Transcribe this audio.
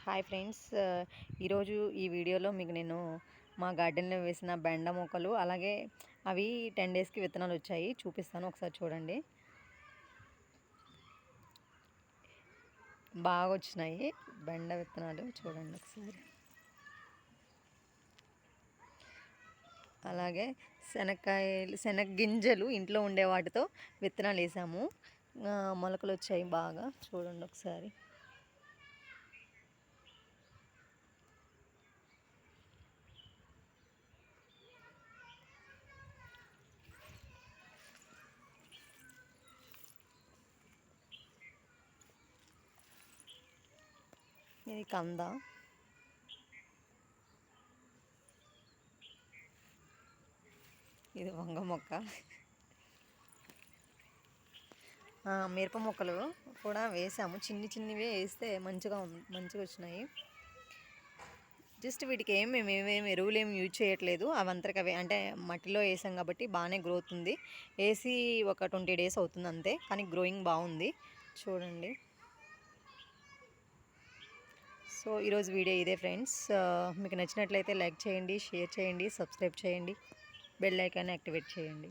Hi friends, ఈరోజు ఈ వీడియోలో మీకు నేను మా గార్డెన్లో వేసిన బెండ మొక్కలు అలాగే అవి 10 డేస్కి విత్తనాలు వచ్చాయి చూపిస్తాను. ఒకసారి చూడండి. బాగా వచ్చినాయి బెండ విత్తనాలు, చూడండి ఒకసారి. అలాగే శనగ గింజలు ఇంట్లో ఉండే వాటితో విత్తనాలు వేసాము. మొలకలు వచ్చాయి బాగా, చూడండి ఒకసారి. ఇది కంద, ఇది వంగ మొక్క. మిరప మొక్కలు కూడా వేసాము, చిన్నవే వేస్తే మంచిగా వచ్చినాయి. జస్ట్ వీటికి మేమేమి ఎరువులు ఏమి యూజ్ చేయట్లేదు, అవంతరికి అవే, అంటే మట్టిలో వేసాం కాబట్టి బాగానే గ్రోత్ ఉంది. వేసి ఒక 20 డేస్ అవుతుంది అంతే, కానీ గ్రోయింగ్ బాగుంది, చూడండి. సో ఈరోజు వీడియో ఇదే ఫ్రెండ్స్. మీకు నచ్చినట్లయితే లైక్ చేయండి, షేర్ చేయండి, సబ్స్క్రైబ్ చేయండి, బెల్ ఐకాన్ని యాక్టివేట్ చేయండి.